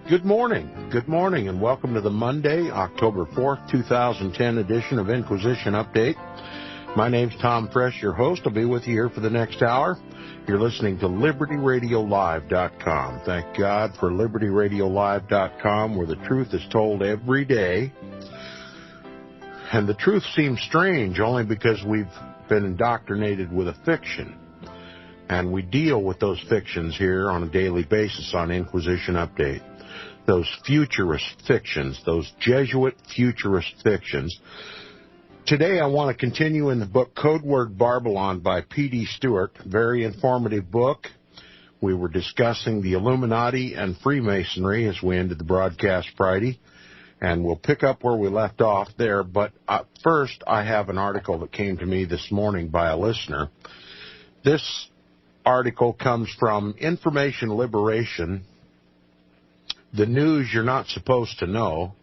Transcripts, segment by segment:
Good morning, and welcome to the Monday, October 4th, 2010 edition of Inquisition Update. My name's Tom Friess, your host. I'll be with you here for the next hour. You're listening to LibertyRadioLive.com. Thank God for LibertyRadioLive.com, where the truth is told every day. And the truth seems strange only because we've been indoctrinated with a fiction. And we deal with those fictions here on a daily basis on Inquisition Update. Those futurist fictions, those Jesuit futurist fictions. Today I want to continue in the book Code Word Babylon by P.D. Stewart. Very informative book. We were discussing the Illuminati and Freemasonry as we ended the broadcast Friday. And we'll pick up where we left off there. But first, I have an article that came to me this morning by a listener. This article comes from Information Liberation, the news you're not supposed to know.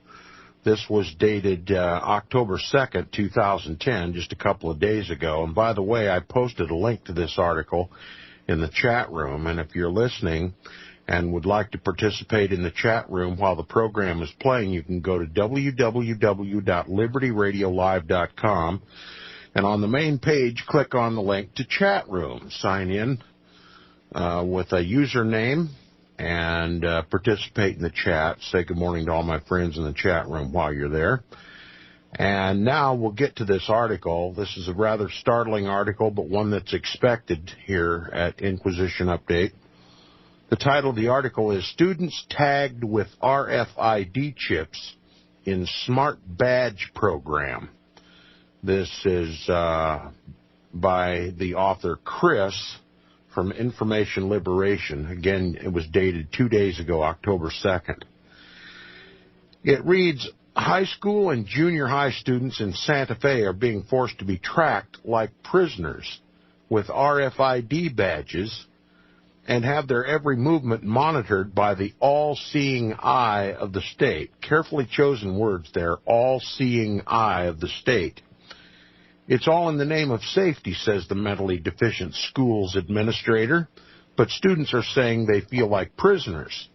This was dated October 2nd, 2010, just a couple of days ago. And by the way, I posted a link to this article in the chat room. And if you're listening and would like to participate in the chat room while the program is playing, you can go to www.libertyradiolive.com. And on the main page, click on the link to chat room. Sign in with a username and participate in the chat. Say good morning to all my friends in the chat room while you're there. And now we'll get to this article. This is a rather startling article, but one that's expected here at Inquisition Update. The title of the article is Students Tagged with RFID Chips in Smart Badge Program. This is by the author Chris from Information Liberation. Again, it was dated 2 days ago, October 2nd. It reads, high school and junior high students in Santa Fe are being forced to be tracked like prisoners with RFID badges and have their every movement monitored by the all-seeing eye of the state. Carefully chosen words there, all-seeing eye of the state. It's all in the name of safety, says the mentally deficient school's administrator, but students are saying they feel like prisoners.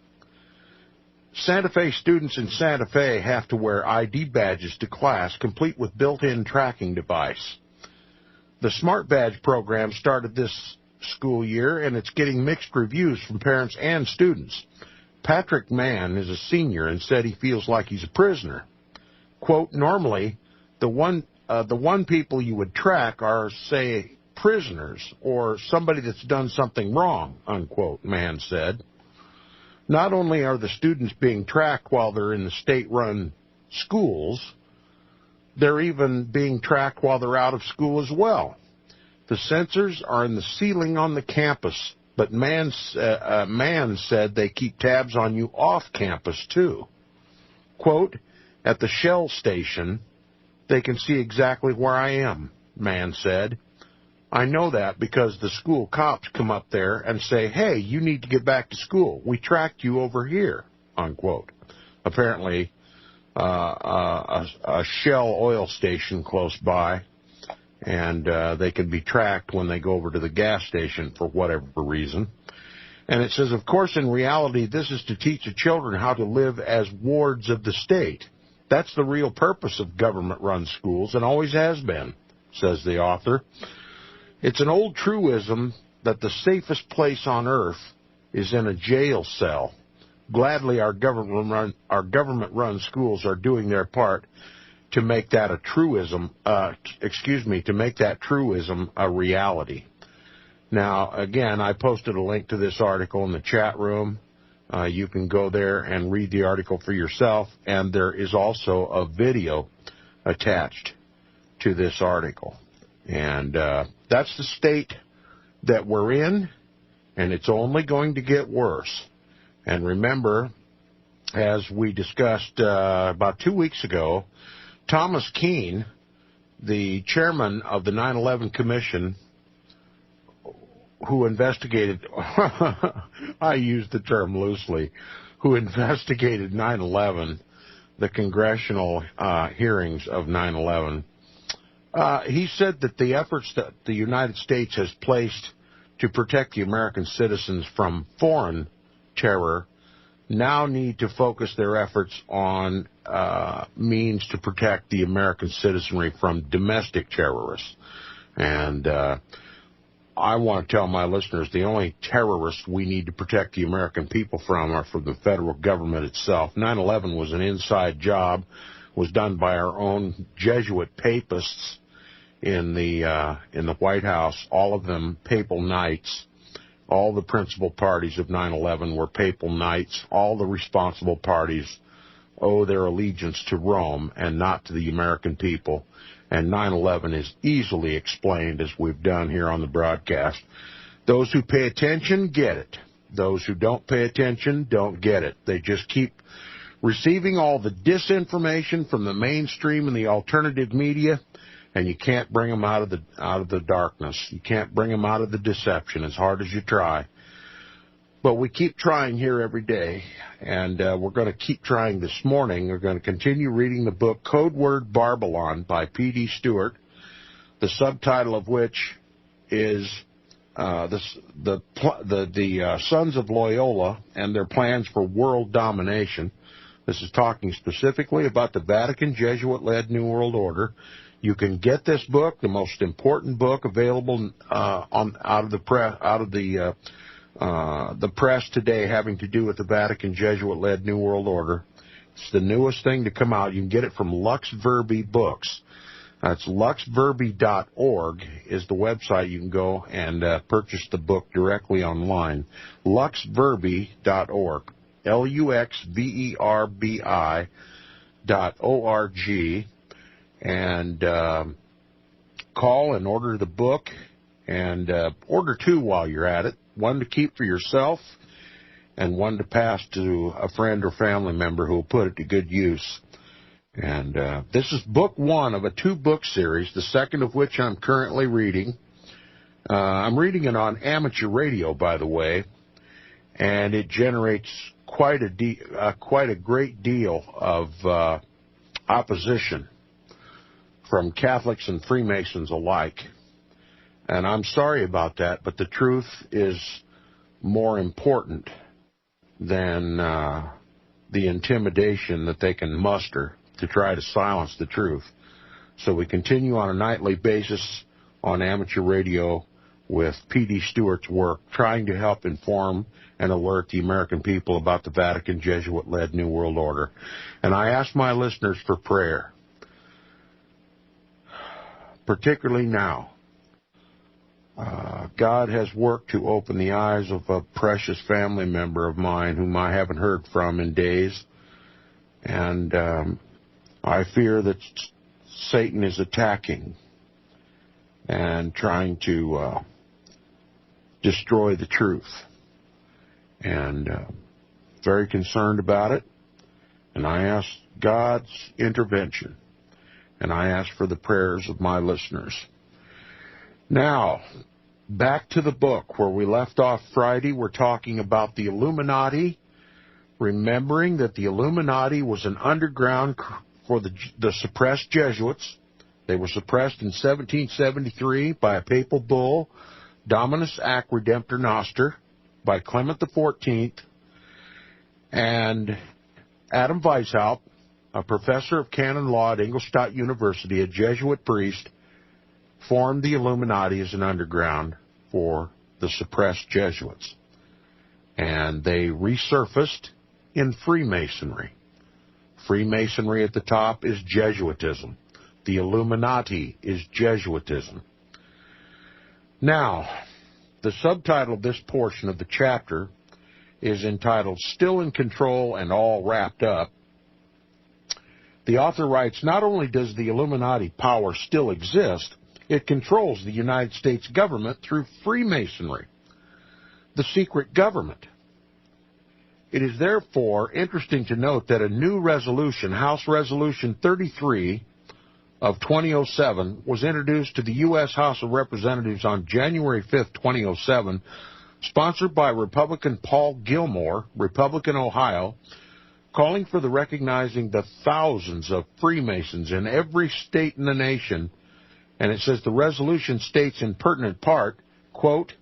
Santa Fe students in Santa Fe have to wear ID badges to class, complete with built-in tracking device. The Smart Badge program started this school year, and it's getting mixed reviews from parents and students. Patrick Mann is a senior and said he feels like he's a prisoner. Quote, normally, the one people you would track are, say, prisoners or somebody that's done something wrong, unquote, Mann said. Not only are the students being tracked while they're in the state-run schools, they're even being tracked while they're out of school as well. The sensors are in the ceiling on the campus, but Mann said they keep tabs on you off campus, too. Quote, at the Shell station, they can see exactly where I am, Mann said. I know that because the school cops come up there and say, hey, you need to get back to school. We tracked you over here, unquote. Apparently, a Shell oil station close by, and they can be tracked when they go over to the gas station for whatever reason. And it says, of course, in reality, this is to teach the children how to live as wards of the state. That's the real purpose of government-run schools and always has been, says the author. It's an old truism that the safest place on earth is in a jail cell. Gladly, our government-run schools are doing their part to make that a truism. To make that truism a reality. Now, again, I posted a link to this article in the chat room. You can go there and read the article for yourself, and there is also a video attached to this article. And that's the state that we're in, and it's only going to get worse. And remember, as we discussed about 2 weeks ago, Thomas Keene, the chairman of the 9/11 Commission, who investigated, I use the term loosely, who investigated 9/11, the congressional hearings of 9/11, he said that the efforts that the United States has placed to protect the American citizens from foreign terror now need to focus their efforts on means to protect the American citizenry from domestic terrorists. And I want to tell my listeners the only terrorists we need to protect the American people from are from the federal government itself. 9/11 was an inside job, was done by our own Jesuit papists in the White House, all of them papal knights. All the principal parties of 9/11 were papal knights. All the responsible parties owe their allegiance to Rome and not to the American people. And 9/11 is easily explained, as we've done here on the broadcast. Those who pay attention get it. Those who don't pay attention don't get it. They just keep receiving all the disinformation from the mainstream and the alternative media, and you can't bring them out of the darkness. You can't bring them out of the deception as hard as you try. But we keep trying here every day, and we're going to keep trying this morning. We're going to continue reading the book Code Word Babylon by P.D. Stewart, the subtitle of which is the Sons of Loyola and Their Plans for World Domination. This is talking specifically about the Vatican Jesuit-led New World Order. You can get this book, the most important book available out of the press today, having to do with the Vatican Jesuit-led New World Order. It's the newest thing to come out. You can get it from Lux Verbi Books. That's luxverbi.org is the website. You can go and purchase the book directly online. luxverbi.org. luxverbi.org. And call and order the book, and order two while you're at it. One to keep for yourself, and one to pass to a friend or family member who will put it to good use. And this is book one of a two-book series, the second of which I'm currently reading. I'm reading it on amateur radio, by the way, and it generates quite a great deal of opposition from Catholics and Freemasons alike. And I'm sorry about that, but the truth is more important than the intimidation that they can muster to try to silence the truth. So we continue on a nightly basis on amateur radio with P.D. Stewart's work, trying to help inform and alert the American people about the Vatican Jesuit-led New World Order. And I ask my listeners for prayer, particularly now. God has worked to open the eyes of a precious family member of mine whom I haven't heard from in days. And I fear that Satan is attacking and trying to destroy the truth. And very concerned about it. And I ask God's intervention. And I ask for the prayers of my listeners. Now, back to the book where we left off Friday. We're talking about the Illuminati, remembering that the Illuminati was an underground for the suppressed Jesuits. They were suppressed in 1773 by a papal bull, Dominus Ac Redemptor Noster, by Clement XIV, and Adam Weishaupt, a professor of canon law at Ingolstadt University, a Jesuit priest, formed the Illuminati as an underground for the suppressed Jesuits. And they resurfaced in Freemasonry. Freemasonry at the top is Jesuitism. The Illuminati is Jesuitism. Now, the subtitle of this portion of the chapter is entitled Still in Control and All Wrapped Up. The author writes, not only does the Illuminati power still exist, it controls the United States government through Freemasonry, the secret government. It is therefore interesting to note that a new resolution, House Resolution 33 of 2007, was introduced to the U.S. House of Representatives on January 5, 2007, sponsored by Republican Paul Gilmore, Republican Ohio, calling for the recognizing the thousands of Freemasons in every state in the nation. And it says the resolution states in pertinent part, quote,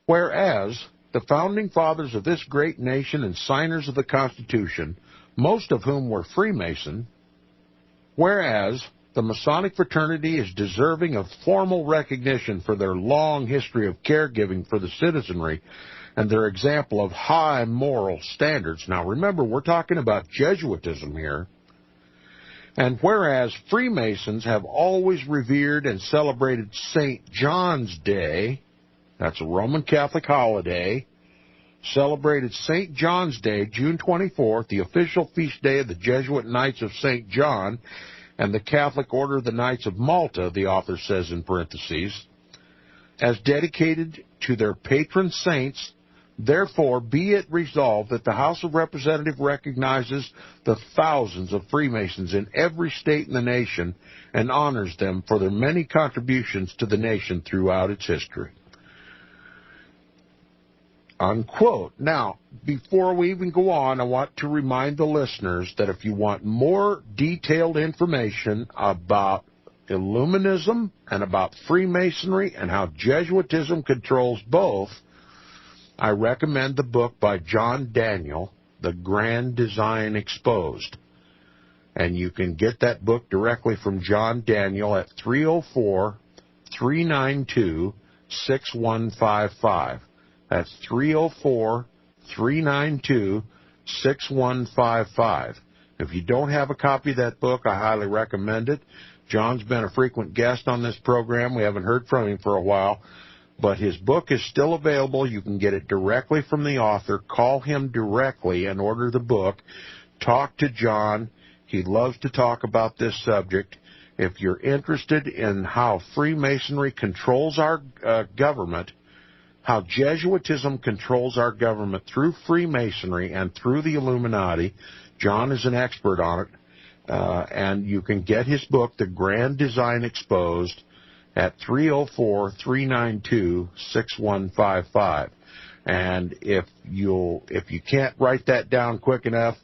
whereas the founding fathers of this great nation and signers of the Constitution, most of whom were Freemason, whereas the Masonic fraternity is deserving of formal recognition for their long history of caregiving for the citizenry and their example of high moral standards. Now remember, we're talking about Jesuitism here. And whereas Freemasons have always revered and celebrated St. John's Day, that's a Roman Catholic holiday, celebrated St. John's Day, June 24th, the official feast day of the Jesuit Knights of St. John and the Catholic Order of the Knights of Malta, the author says in parentheses, as dedicated to their patron saints. Therefore, be it resolved that the House of Representatives recognizes the thousands of Freemasons in every state in the nation and honors them for their many contributions to the nation throughout its history. Unquote. Now, before we even go on, I want to remind the listeners that if you want more detailed information about Illuminism and about Freemasonry and how Jesuitism controls both, I recommend the book by John Daniel, The Grand Design Exposed. And you can get that book directly from John Daniel at 304-392-6155. That's 304-392-6155. If you don't have a copy of that book, I highly recommend it. John's been a frequent guest on this program. We haven't heard from him for a while. But his book is still available. You can get it directly from the author. Call him directly and order the book. Talk to John. He loves to talk about this subject. If you're interested in how Freemasonry controls our government, how Jesuitism controls our government through Freemasonry and through the Illuminati, John is an expert on it. And you can get his book, The Grand Design Exposed, at 304-392-6155. And if you can't write that down quick enough,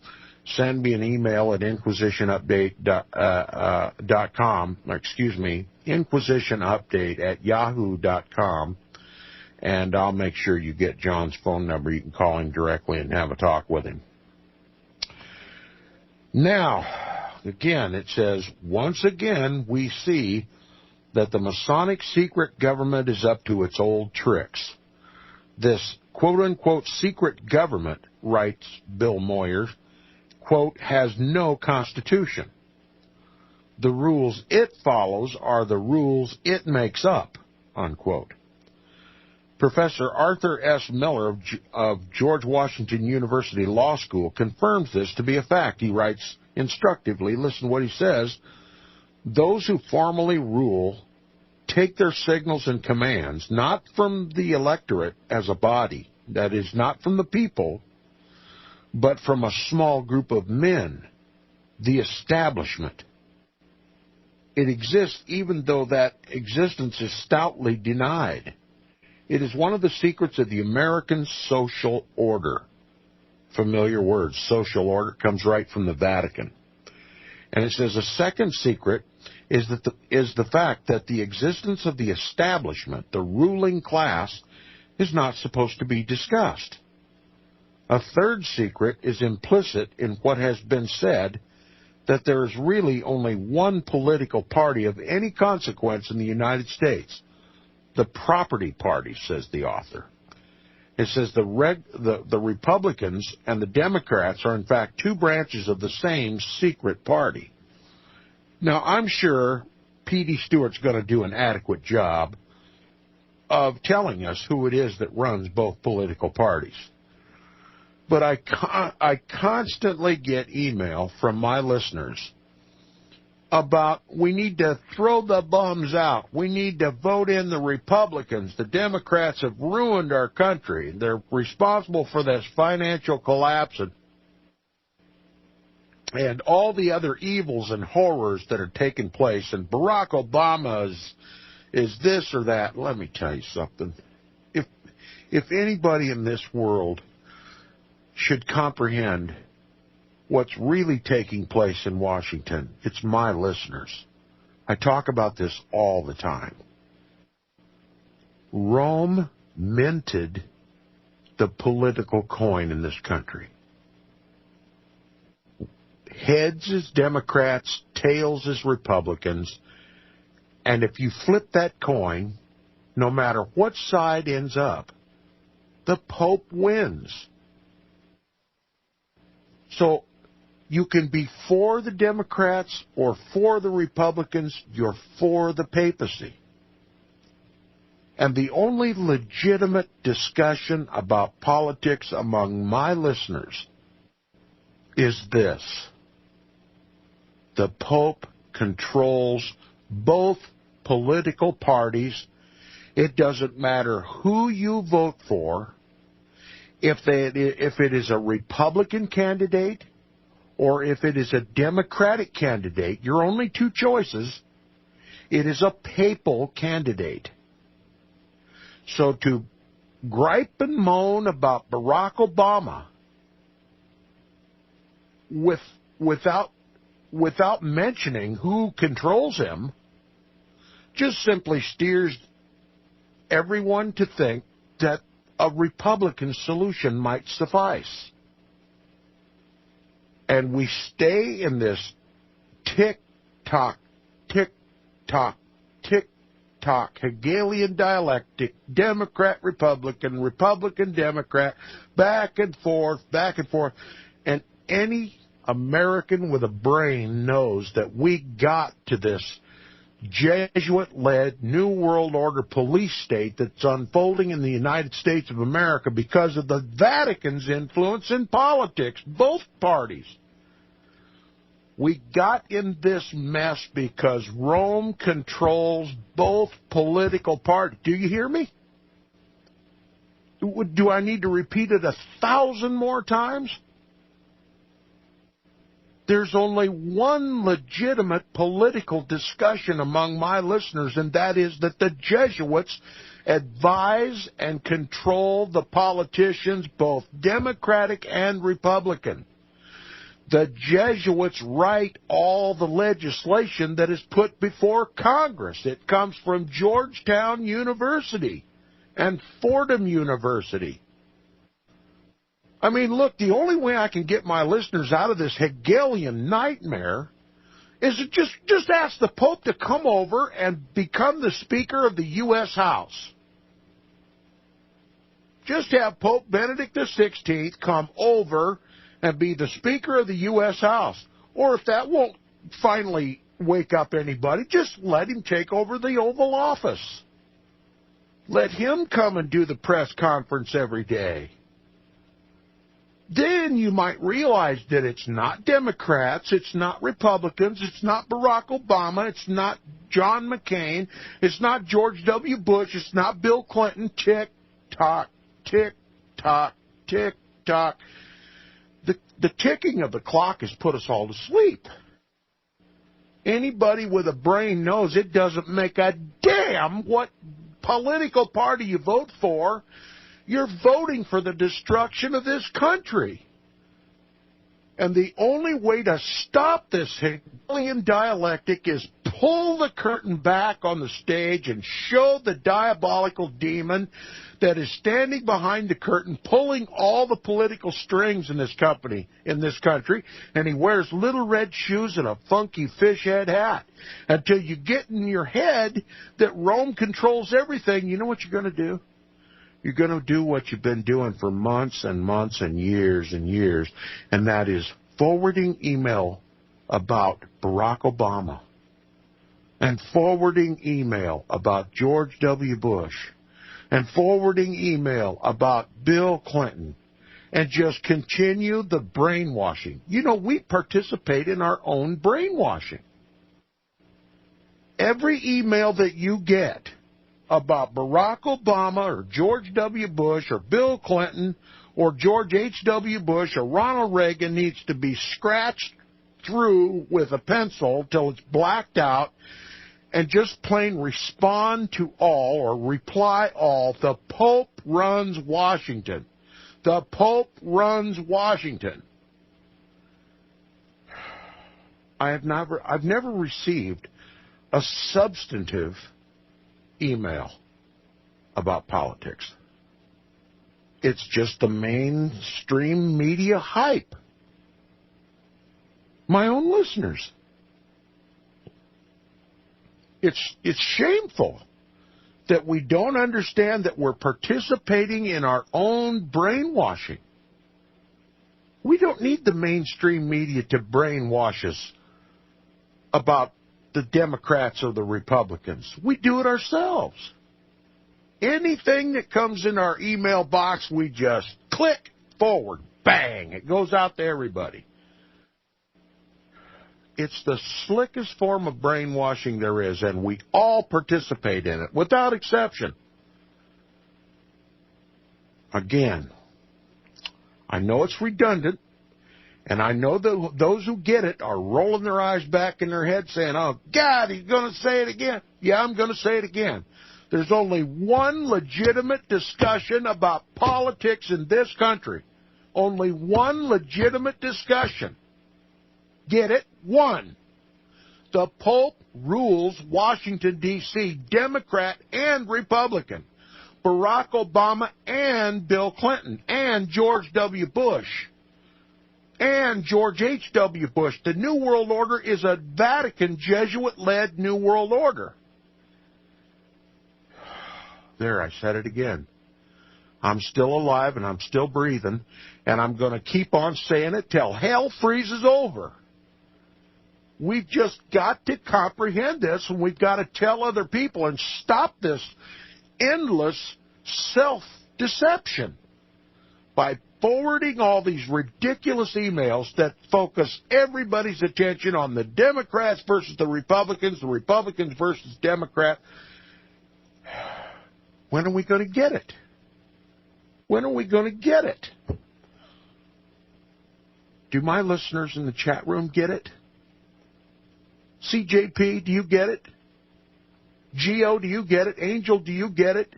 send me an email at inquisitionupdate.com, inquisitionupdate@yahoo.com, and I'll make sure you get John's phone number. You can call him directly and have a talk with him. Now, again, it says, once again, we see that the Masonic secret government is up to its old tricks. This quote-unquote secret government, writes Bill Moyers, quote, has no constitution. The rules it follows are the rules it makes up, unquote. Professor Arthur S. Miller of George Washington University Law School confirms this to be a fact. He writes instructively, listen to what he says, those who formally rule take their signals and commands not from the electorate as a body, that is, not from the people, but from a small group of men, the establishment. It exists even though that existence is stoutly denied. It is one of the secrets of the American social order. Familiar word, social order, comes right from the Vatican. And it says a second secret is the fact that the existence of the establishment, the ruling class, is not supposed to be discussed. A third secret is implicit in what has been said, that there is really only one political party of any consequence in the United States, the property party, says the author. It says the Republicans and the Democrats are in fact two branches of the same secret party. Now, I'm sure P.D. Stewart's going to do an adequate job of telling us who it is that runs both political parties. But I constantly get email from my listeners about we need to throw the bums out. We need to vote in the Republicans. The Democrats have ruined our country. They're responsible for this financial collapse and all the other evils and horrors that are taking place. And Barack Obama is this or that. Let me tell you something. If anybody in this world should comprehend what's really taking place in Washington, it's my listeners. I talk about this all the time. Rome minted the political coin in this country. Heads is Democrats, tails is Republicans, and if you flip that coin, no matter what side ends up, the Pope wins. So you can be for the Democrats or for the Republicans, you're for the papacy. And the only legitimate discussion about politics among my listeners is this. The Pope controls both political parties. It doesn't matter who you vote for. If it is a Republican candidate or if it is a Democratic candidate, your only two choices, it is a papal candidate. So to gripe and moan about Barack Obama without mentioning who controls him just simply steers everyone to think that a Republican solution might suffice. And we stay in this tick-tock, tick-tock, tick-tock Hegelian dialectic, Democrat-Republican, Republican-Democrat, back and forth, and any American with a brain knows that we got to this Jesuit-led New World Order police state that's unfolding in the United States of America because of the Vatican's influence in politics, both parties. We got in this mess because Rome controls both political parties. Do you hear me? Do I need to repeat it 1,000 more times? There's only one legitimate political discussion among my listeners, and that is that the Jesuits advise and control the politicians, both Democratic and Republican. The Jesuits write all the legislation that is put before Congress. It comes from Georgetown University and Fordham University. I mean, look, the only way I can get my listeners out of this Hegelian nightmare is to just ask the Pope to come over and become the Speaker of the U.S. House. Just have Pope Benedict XVI come over and be the Speaker of the U.S. House. Or if that won't finally wake up anybody, just let him take over the Oval Office. Let him come and do the press conference every day. Then you might realize that it's not Democrats, it's not Republicans, it's not Barack Obama, it's not John McCain, it's not George W. Bush, it's not Bill Clinton. Tick-tock, tick-tock, tick-tock. The ticking of the clock has put us all to sleep. Anybody with a brain knows it doesn't make a damn what political party you vote for. You're voting for the destruction of this country. And the only way to stop this Hegelian dialectic is pull the curtain back on the stage and show the diabolical demon that is standing behind the curtain, pulling all the political strings in this country. And he wears little red shoes and a funky fish head hat. Until you get in your head that Rome controls everything, you know what you're going to do? You're going to do what you've been doing for months and months and years, and that is forwarding email about Barack Obama and forwarding email about George W. Bush and forwarding email about Bill Clinton and just continue the brainwashing. You know, we participate in our own brainwashing. Every email that you get about Barack Obama or George W. Bush or Bill Clinton or George H.W. Bush or Ronald Reagan needs to be scratched through with a pencil till it's blacked out and just plain respond to all or reply all. The Pope runs Washington. The Pope runs Washington. I've never received a substantive email about politics. It's just the mainstream media hype. My own listeners. It's shameful that we don't understand that we're participating in our own brainwashing. We don't need the mainstream media to brainwash us about the Democrats or the Republicans. We do it ourselves. Anything that comes in our email box, we just click forward. Bang! It goes out to everybody. It's the slickest form of brainwashing there is, and we all participate in it, without exception. Again, I know it's redundant, and I know that those who get it are rolling their eyes back in their head saying, oh, God, he's going to say it again. Yeah, I'm going to say it again. There's only one legitimate discussion about politics in this country. Only one legitimate discussion. Get it? One. The Pope rules Washington, D.C., Democrat and Republican. Barack Obama and Bill Clinton and George W. Bush and George H.W. Bush. The New World Order is a Vatican Jesuit-led New World Order. There, I said it again. I'm still alive and I'm still breathing, and I'm going to keep on saying it till hell freezes over. We've just got to comprehend this, and we've got to tell other people and stop this endless self-deception by forwarding all these ridiculous emails that focus everybody's attention on the Democrats versus the Republicans versus Democrats. When are we going to get it? When are we going to get it? Do my listeners in the chat room get it? CJP, do you get it? Geo, do you get it? Angel, do you get it?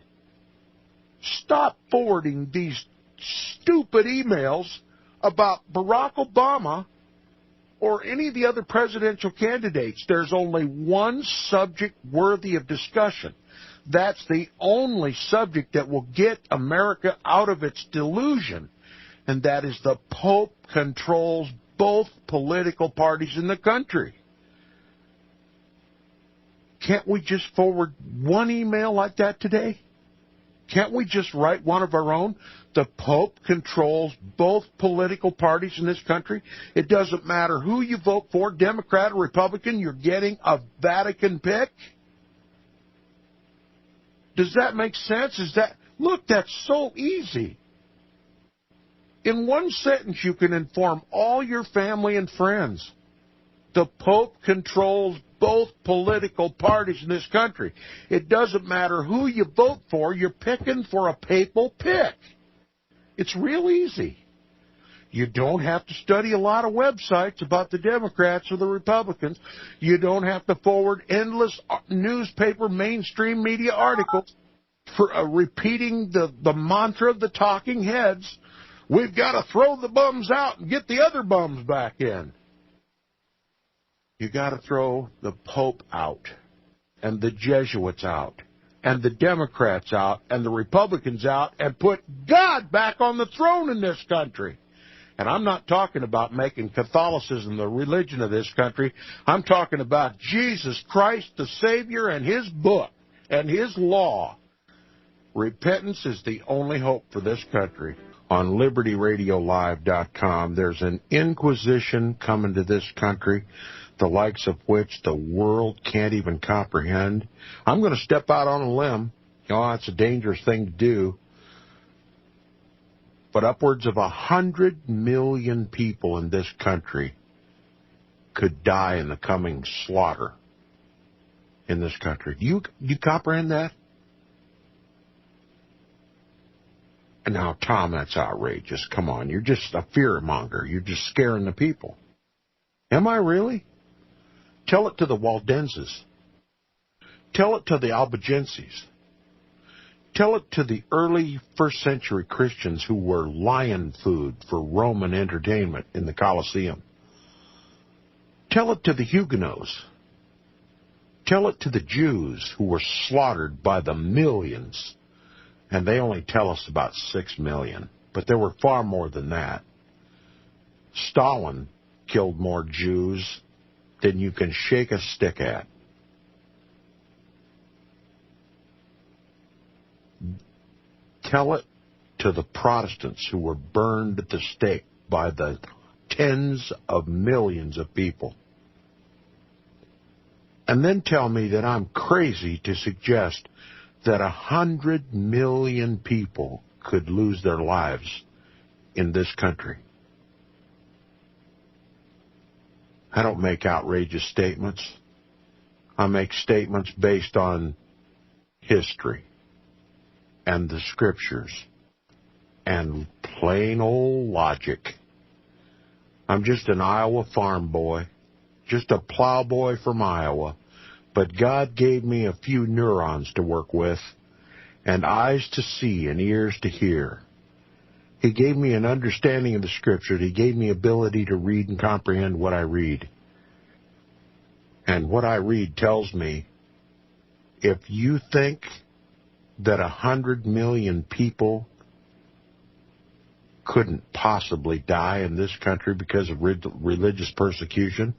Stop forwarding these stupid emails about Barack Obama or any of the other presidential candidates. There's only one subject worthy of discussion. That's the only subject that will get America out of its delusion, and that is the Pope controls both political parties in the country. Can't we just forward one email like that today? Can't we just write one of our own? The Pope controls both political parties in this country. It doesn't matter who you vote for, Democrat or Republican, you're getting a Vatican pick. Does that make sense? Look, that's so easy. In one sentence, you can inform all your family and friends. The Pope controls both political parties in this country. It doesn't matter who you vote for, you're picking for a papal pick. It's real easy. You don't have to study a lot of websites about the Democrats or the Republicans. You don't have to forward endless newspaper mainstream media articles for repeating the mantra of the talking heads. We've got to throw the bums out and get the other bums back in. You got to throw the Pope out and the Jesuits out and the Democrats out and the Republicans out and put God back on the throne in this country. And I'm not talking about making Catholicism the religion of this country. I'm talking about Jesus Christ, the Savior, and His book and His law. Repentance is the only hope for this country. On LibertyRadioLive.com, there's an inquisition coming to this country, the likes of which the world can't even comprehend. I'm going to step out on a limb. It's a dangerous thing to do. But upwards of 100 million people in this country could die in the coming slaughter in this country. Do you comprehend that? And now, Tom, that's outrageous. Come on, you're just a fearmonger. You're just scaring the people. Am I really? Tell it to the Waldenses. Tell it to the Albigenses. Tell it to the early first century Christians who were lion food for Roman entertainment in the Colosseum. Tell it to the Huguenots. Tell it to the Jews who were slaughtered by the millions And they only tell us about 6 million. But there were far more than that. Stalin killed more Jews than you can shake a stick at. Tell it to the Protestants who were burned at the stake by the tens of millions of people. And then tell me that I'm crazy to suggest that 100 million people could lose their lives in this country. I don't make outrageous statements. I make statements based on history and the scriptures and plain old logic. I'm just an Iowa farm boy, just a plowboy from Iowa, but God gave me a few neurons to work with and eyes to see and ears to hear. He gave me an understanding of the Scripture. He gave me ability to read and comprehend what I read. And what I read tells me, if you think that 100 million people couldn't possibly die in this country because of religious persecution,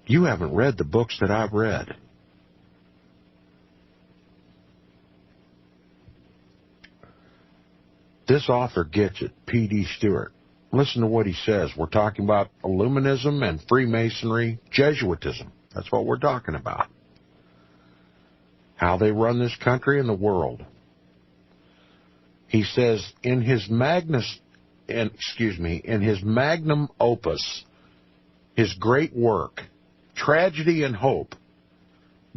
you haven't read the books that I've read. This author gets it, P.D. Stewart. Listen to what he says. We're talking about Illuminism and Freemasonry, Jesuitism. That's what we're talking about. How they run this country and the world. He says, in his magnum opus, his great work, Tragedy and Hope,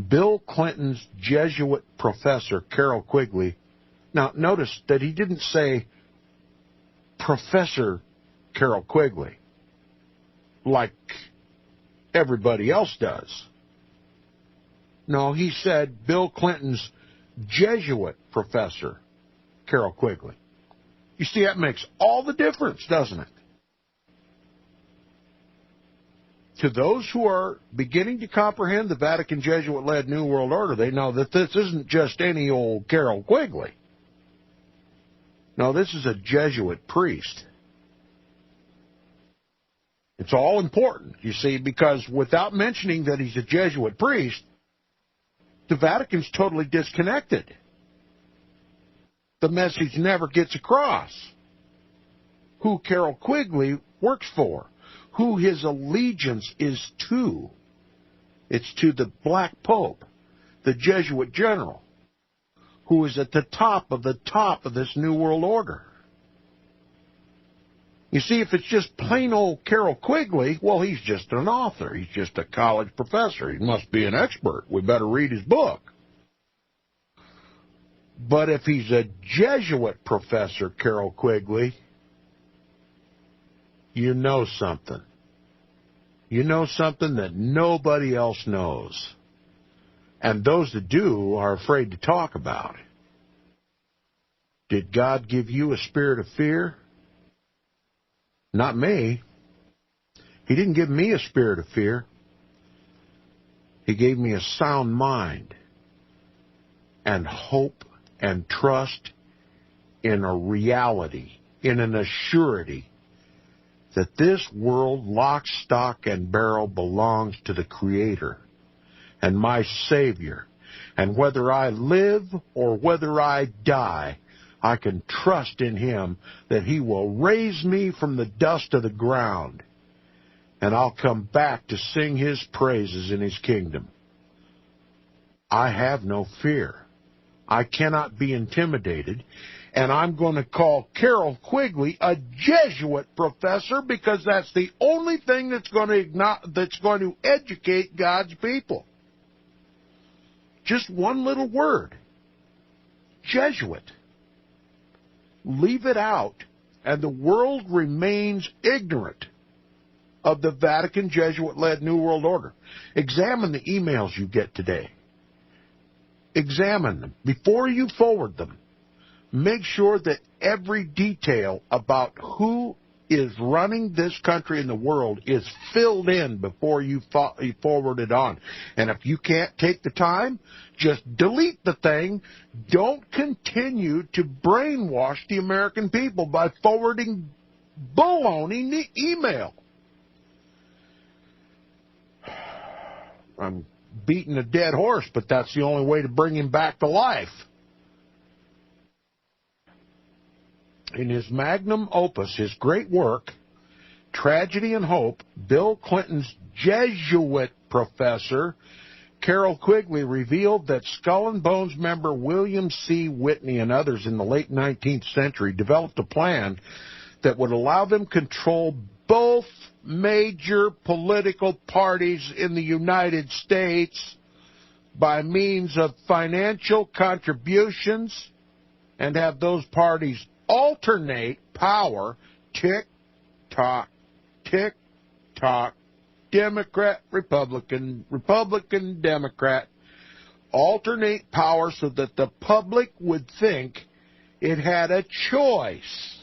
Bill Clinton's Jesuit professor, Carroll Quigley. Now, notice that he didn't say Professor Carroll Quigley like everybody else does. No, he said Bill Clinton's Jesuit professor, Carroll Quigley. You see, that makes all the difference, doesn't it? To those who are beginning to comprehend the Vatican Jesuit-led New World Order, they know that this isn't just any old Carroll Quigley. No, this is a Jesuit priest. It's all important, you see, because without mentioning that he's a Jesuit priest, the Vatican's totally disconnected. The message never gets across who Carroll Quigley works for, who his allegiance is to. It's to the Black Pope, the Jesuit general, who is at the top of this New World Order. You see, if it's just plain old Carroll Quigley, well, he's just an author. He's just a college professor. He must be an expert. We better read his book. But if he's a Jesuit professor, Carroll Quigley, you know something. You know something that nobody else knows. And those that do are afraid to talk about it. Did God give you a spirit of fear? Not me. He didn't give me a spirit of fear. He gave me a sound mind and hope and trust in a reality, in an assurity that this world, lock, stock, and barrel, belongs to the Creator and my Savior. And whether I live or whether I die, I can trust in Him that He will raise me from the dust of the ground, and I'll come back to sing His praises in His kingdom. I have no fear. I cannot be intimidated, and I'm going to call Carroll Quigley a Jesuit professor because that's the only thing that's going to educate God's people. Just one little word. Jesuit. Leave it out, and the world remains ignorant of the Vatican Jesuit-led New World Order. Examine the emails you get today. Examine them. Before you forward them, make sure that every detail about who is running this country and the world is filled in before you forward it on. And if you can't take the time, just delete the thing. Don't continue to brainwash the American people by forwarding baloney email. I'm beating a dead horse, but that's the only way to bring him back to life. In his magnum opus, his great work, Tragedy and Hope, Bill Clinton's Jesuit professor, Carol Quigley, revealed that Skull and Bones member William C. Whitney and others in the late 19th century developed a plan that would allow them control both major political parties in the United States by means of financial contributions and have those parties alternate power, tick-tock, tick-tock, Democrat, Republican, Republican, Democrat, alternate power so that the public would think it had a choice.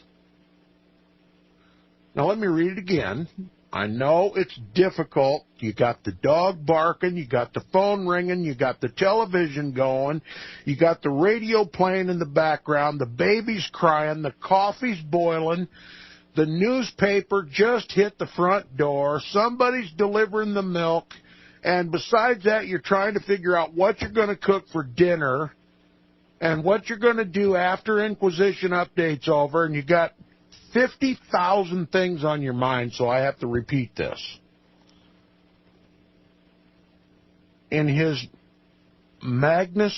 Now let me read it again. I know it's difficult. You got the dog barking, you got the phone ringing, you got the television going, you got the radio playing in the background, the baby's crying, the coffee's boiling, the newspaper just hit the front door, somebody's delivering the milk, and besides that, you're trying to figure out what you're going to cook for dinner and what you're going to do after Inquisition Update's over, and you got 50,000 things on your mind, so I have to repeat this. In his magnum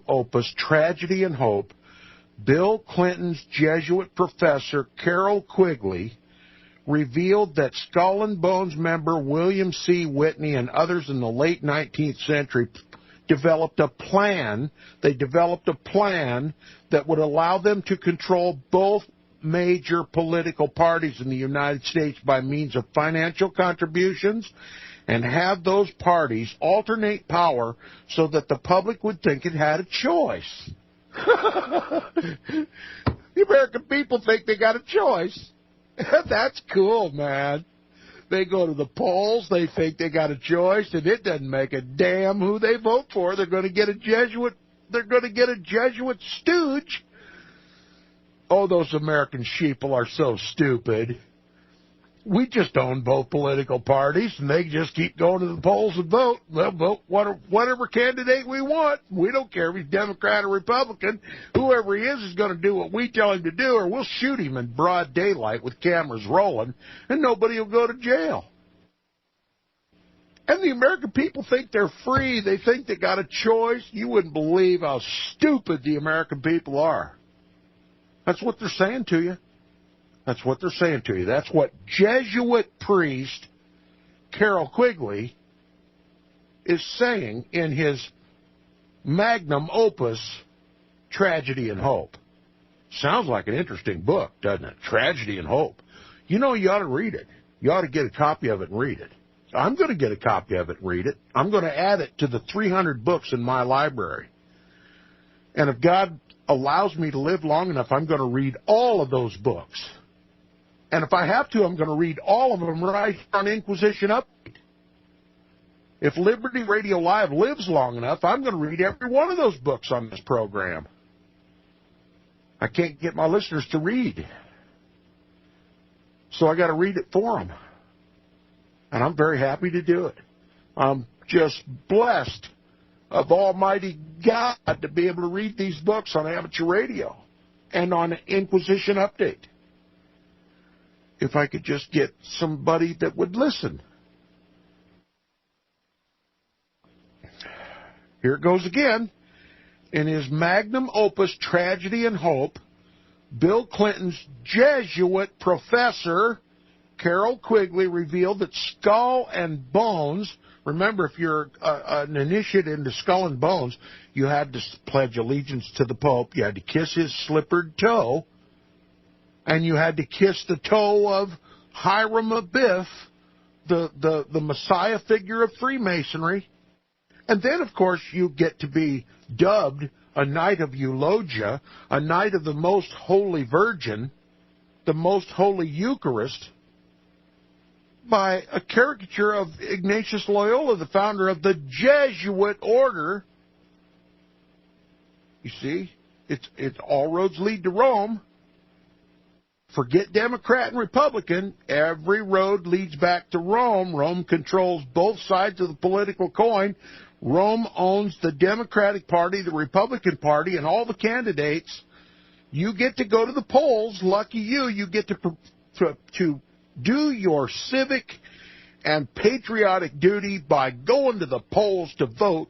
opus, Tragedy and Hope, Bill Clinton's Jesuit professor, Carol Quigley, revealed that Skull and Bones member William C. Whitney and others in the late 19th century developed a plan. They developed a plan that would allow them to control both major political parties in the United States by means of financial contributions and have those parties alternate power so that the public would think it had a choice. The American people think they got a choice. That's cool, man. They go to the polls, they think they got a choice, and it doesn't make a damn who they vote for. They're going to get a Jesuit. They're going to get a Jesuit stooge. Oh, those American sheeple are so stupid. We just own both political parties, and they just keep going to the polls and vote. They'll vote whatever candidate we want. We don't care if he's Democrat or Republican. Whoever he is going to do what we tell him to do, or we'll shoot him in broad daylight with cameras rolling, and nobody will go to jail. And the American people think they're free. They think they got a choice. You wouldn't believe how stupid the American people are. That's what they're saying to you. That's what they're saying to you. That's what Jesuit priest Carol Quigley is saying in his magnum opus, Tragedy and Hope. Sounds like an interesting book, doesn't it? Tragedy and Hope. You know, you ought to read it. You ought to get a copy of it and read it. I'm going to get a copy of it and read it. I'm going to add it to the 300 books in my library. And if God allows me to live long enough, I'm going to read all of those books. And if I have to, I'm going to read all of them right on Inquisition Update. If Liberty Radio Live lives long enough, I'm going to read every one of those books on this program. I can't get my listeners to read. So I got to read it for them. And I'm very happy to do it. I'm just blessed of Almighty God to be able to read these books on amateur radio and on Inquisition Update. If I could just get somebody that would listen. Here it goes again. In his magnum opus, Tragedy and Hope, Bill Clinton's Jesuit professor, Carol Quigley, revealed that Skull and Bones, remember, if you're an initiate into Skull and Bones, you had to pledge allegiance to the Pope, you had to kiss his slippered toe, and you had to kiss the toe of Hiram Abiff, the Messiah figure of Freemasonry. And then, of course, you get to be dubbed a Knight of Eulogia, a Knight of the Most Holy Virgin, the Most Holy Eucharist by a caricature of Ignatius Loyola, the founder of the Jesuit order. You see, it's all roads lead to Rome. Forget Democrat and Republican. Every road leads back to Rome. Rome controls both sides of the political coin. Rome owns the Democratic Party, the Republican Party, and all the candidates. You get to go to the polls. Lucky you. You get to do your civic and patriotic duty by going to the polls to vote,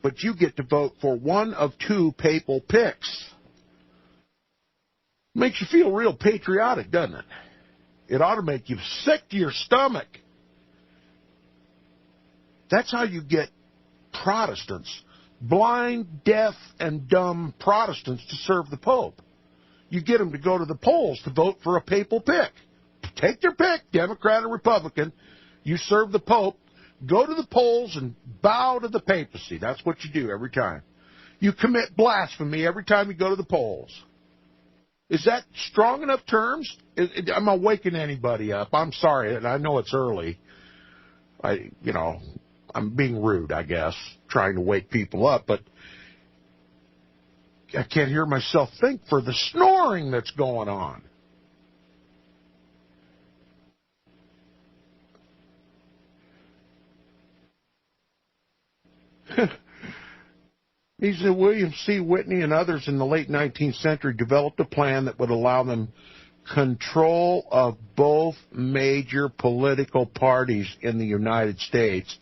but you get to vote for one of two papal picks. Makes you feel real patriotic, doesn't it? It ought to make you sick to your stomach. That's how you get Protestants, blind, deaf, and dumb Protestants, to serve the Pope. You get them to go to the polls to vote for a papal pick. Take their pick, Democrat or Republican. You serve the Pope. Go to the polls and bow to the papacy. That's what you do every time. You commit blasphemy every time you go to the polls. Is that strong enough terms? I'm not waking anybody up. I'm sorry, and I know it's early. I'm being rude, I guess, trying to wake people up, but I can't hear myself think for the snoring that's going on. He said William C. Whitney and others in the late 19th century developed a plan that would allow them control of both major political parties in the United States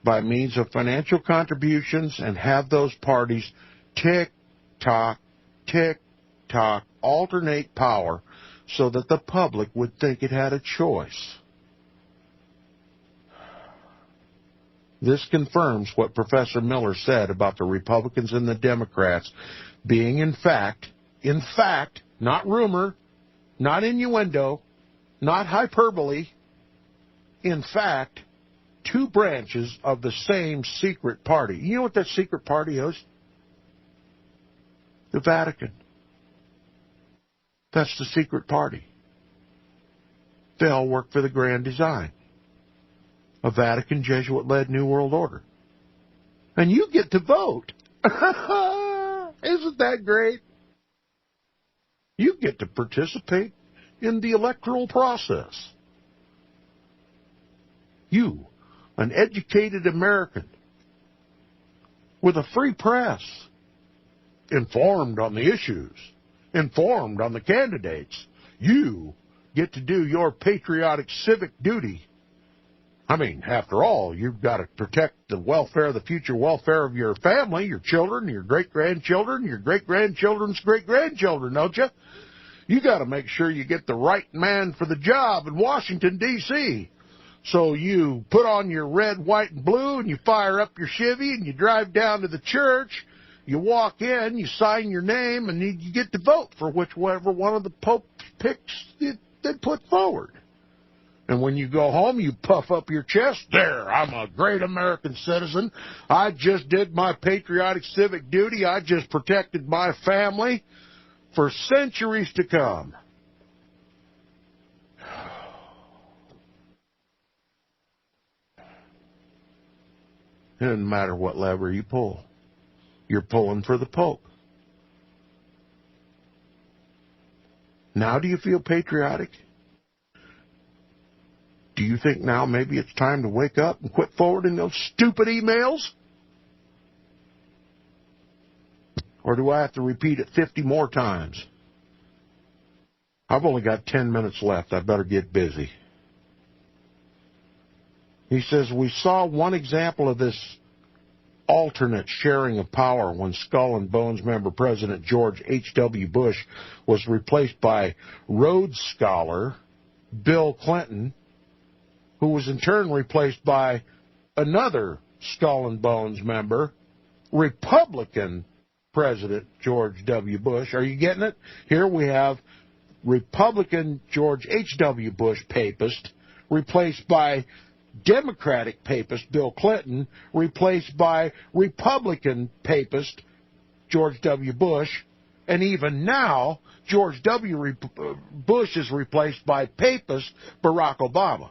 by means of financial contributions, and have those parties tick-tock, alternate power so that the public would think it had a choice. This confirms what Professor Miller said about the Republicans and the Democrats being, in fact, not rumor, not innuendo, not hyperbole, in fact, two branches of the same secret party. You know what that secret party is? The Vatican. That's the secret party. They all work for the grand design. A Vatican Jesuit-led New World Order. And you get to vote. Isn't that great? You get to participate in the electoral process. You, an educated American with a free press, informed on the issues, informed on the candidates, you get to do your patriotic civic duty. I mean, after all, you've got to protect the welfare, the future welfare of your family, your children, your great-grandchildren, your great-grandchildren's great-grandchildren, don't you? You got to make sure you get the right man for the job in Washington, D.C. So you put on your red, white, and blue, and you fire up your Chevy, and you drive down to the church. You walk in, you sign your name, and you get to vote for whichever one of the Pope picks they put forward. And when you go home, you puff up your chest. There, I'm a great American citizen. I just did my patriotic civic duty. I just protected my family for centuries to come. It doesn't matter what lever you pull. You're pulling for the Pope. Now do you feel patriotic? Do you think now maybe it's time to wake up and quit forwarding those stupid emails? Or do I have to repeat it 50 more times? I've only got 10 minutes left. I better get busy. He says, we saw one example of this alternate sharing of power when Skull and Bones member President George H.W. Bush was replaced by Rhodes Scholar Bill Clinton, who was in turn replaced by another Skull and Bones member, Republican President George W. Bush. Are you getting it? Here we have Republican George H.W. Bush, papist, replaced by Democratic papist Bill Clinton, replaced by Republican papist George W. Bush, And even now, George W. Bush is replaced by papist Barack Obama.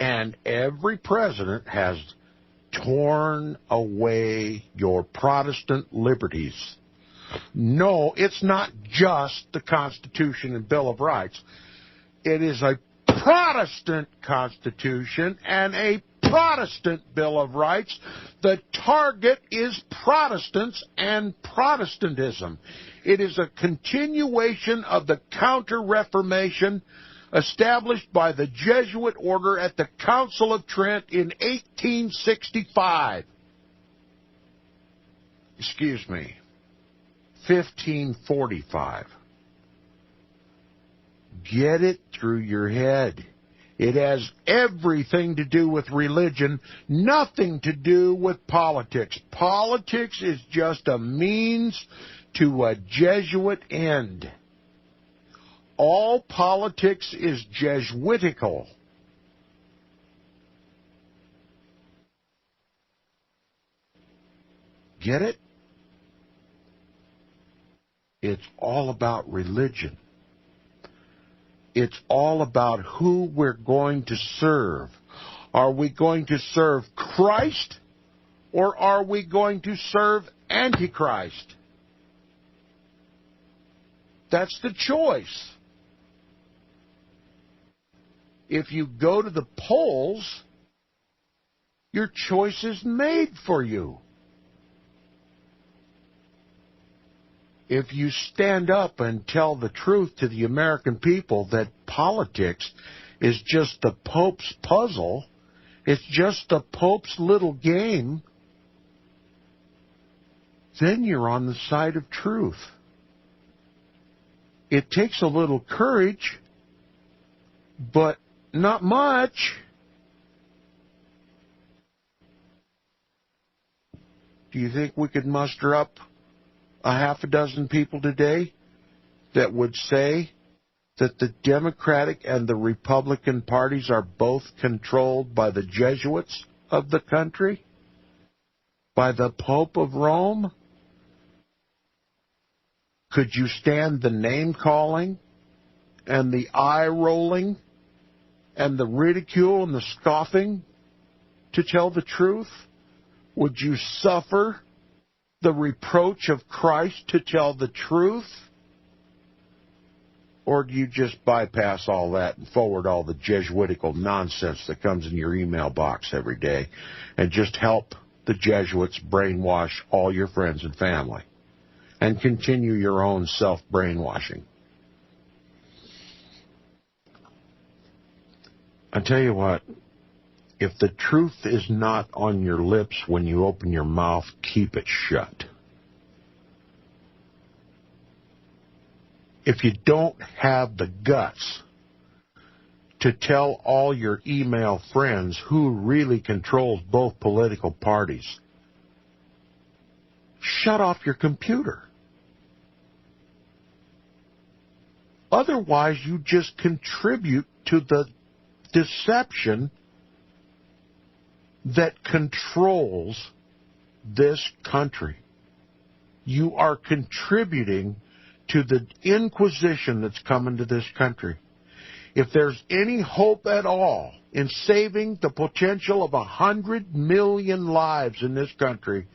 And every president has torn away your Protestant liberties. No, it's not just the Constitution and Bill of Rights. It is a Protestant Constitution and a Protestant Bill of Rights. The target is Protestants and Protestantism. It is a continuation of the Counter-Reformation established by the Jesuit order at the Council of Trent in 1865. Excuse me, 1545. Get it through your head. It has everything to do with religion, nothing to do with politics. Politics is just a means to a Jesuit end. All politics is Jesuitical. Get it? It's all about religion. It's all about who we're going to serve. Are we going to serve Christ, or are we going to serve Antichrist? That's the choice. If you go to the polls, your choice is made for you. If you stand up and tell the truth to the American people that politics is just the Pope's puzzle, it's just the Pope's little game, then you're on the side of truth. It takes a little courage, but not much. Do you think we could muster up a half a dozen people today that would say that the Democratic and the Republican parties are both controlled by the Jesuits of the country? By the Pope of Rome? Could you stand the name-calling and the eye-rolling and the ridicule and the scoffing to tell the truth? Would you suffer the reproach of Christ to tell the truth? Or do you just bypass all that and forward all the Jesuitical nonsense that comes in your email box every day and just help the Jesuits brainwash all your friends and family and continue your own self-brainwashing? I tell you what, if the truth is not on your lips when you open your mouth, keep it shut. If you don't have the guts to tell all your email friends who really controls both political parties, shut off your computer. Otherwise, you just contribute to the deception that controls this country. You are contributing to the Inquisition that's coming to this country. If there's any hope at all in saving the potential of 100 million lives in this country,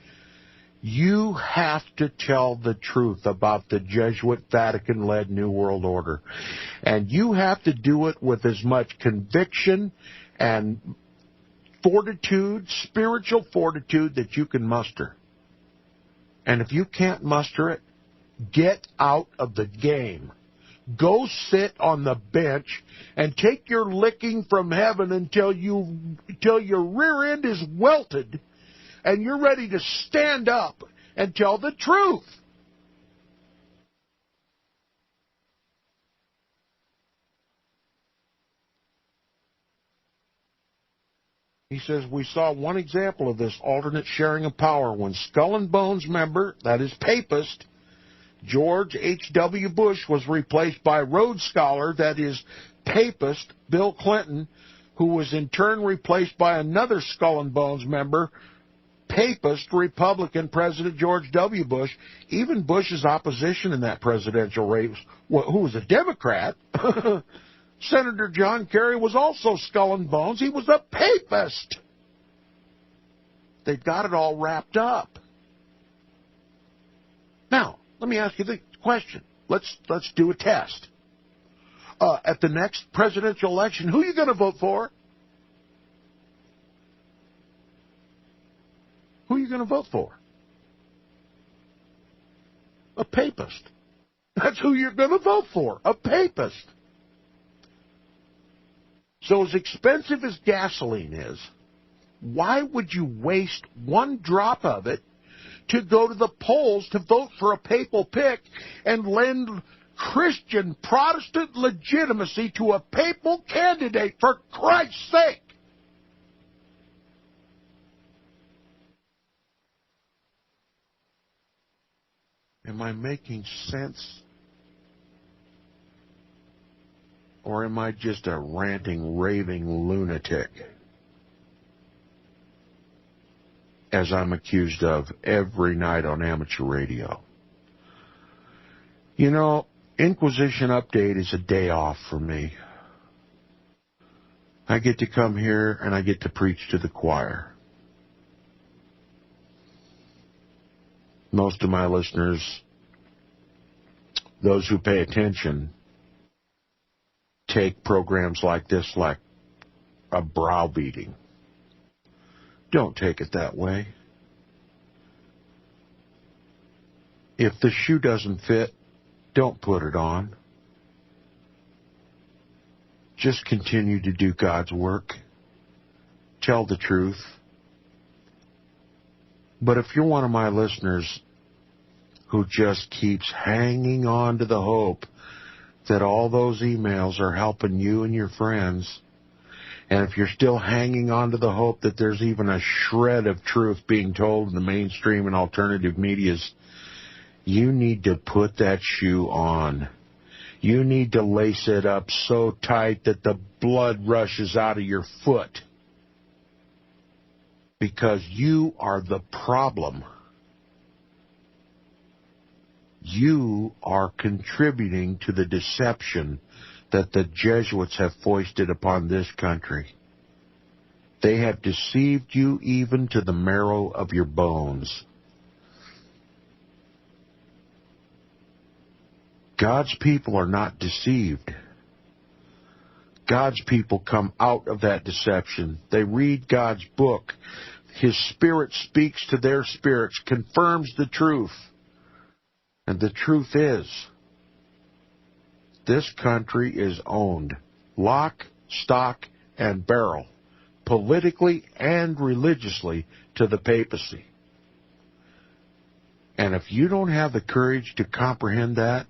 you have to tell the truth about the Jesuit Vatican-led New World Order. And you have to do it with as much conviction and fortitude, spiritual fortitude, that you can muster. And if you can't muster it, get out of the game. Go sit on the bench and take your licking from heaven until your rear end is welted and you're ready to stand up and tell the truth. He says, we saw one example of this alternate sharing of power when Skull and Bones member, that is papist, George H.W. Bush was replaced by Rhodes Scholar, that is papist, Bill Clinton, who was in turn replaced by another Skull and Bones member, papist Republican President George W. Bush. Even Bush's opposition in that presidential race, who was a Democrat, Senator John Kerry, was also skull and bones. He was a papist. They've got it all wrapped up. Now, let me ask you the question. Let's do a test. At the next presidential election, who are you going to vote for? Who are you going to vote for? A papist. That's who you're going to vote for, a papist. So as expensive as gasoline is, why would you waste one drop of it to go to the polls to vote for a papal pick and lend Christian Protestant legitimacy to a papal candidate, for Christ's sake? Am I making sense? Or am I just a ranting, raving lunatic, as I'm accused of every night on amateur radio? You know, Inquisition Update is a day off for me. I get to come here and I get to preach to the choir. Most of my listeners, those who pay attention, take programs like this like a browbeating. Don't take it that way. If the shoe doesn't fit, don't put it on. Just continue to do God's work. Tell the truth. But if you're one of my listeners who just keeps hanging on to the hope that all those emails are helping you and your friends, and if you're still hanging on to the hope that there's even a shred of truth being told in the mainstream and alternative medias, you need to put that shoe on. You need to lace it up so tight that the blood rushes out of your foot. Because you are the problem. You are contributing to the deception that the Jesuits have foisted upon this country. They have deceived you even to the marrow of your bones. God's people are not deceived. God's people come out of that deception. They read God's book. His Spirit speaks to their spirits, confirms the truth. And the truth is, this country is owned, lock, stock, and barrel, politically and religiously, to the papacy. And if you don't have the courage to comprehend that,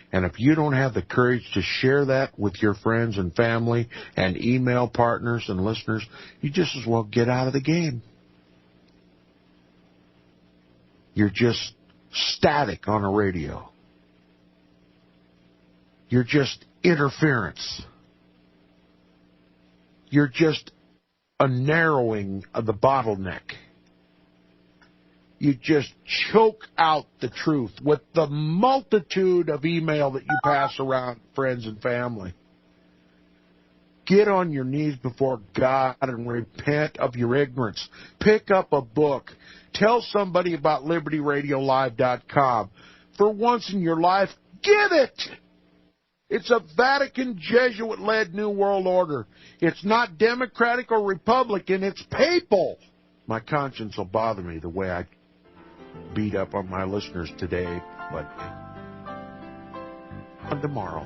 and if you don't have the courage to share that with your friends and family and email partners and listeners, you just as well get out of the game. You're just static on a radio. You're just interference. You're just a narrowing of the bottleneck. You just choke out the truth with the multitude of email that you pass around friends and family. Get on your knees before God and repent of your ignorance. Pick up a book. Tell somebody about LibertyRadioLive.com. For once in your life, get it! It's a Vatican Jesuit-led New World Order. It's not Democratic or Republican, it's papal. My conscience will bother me the way I beat up on my listeners today, but on tomorrow.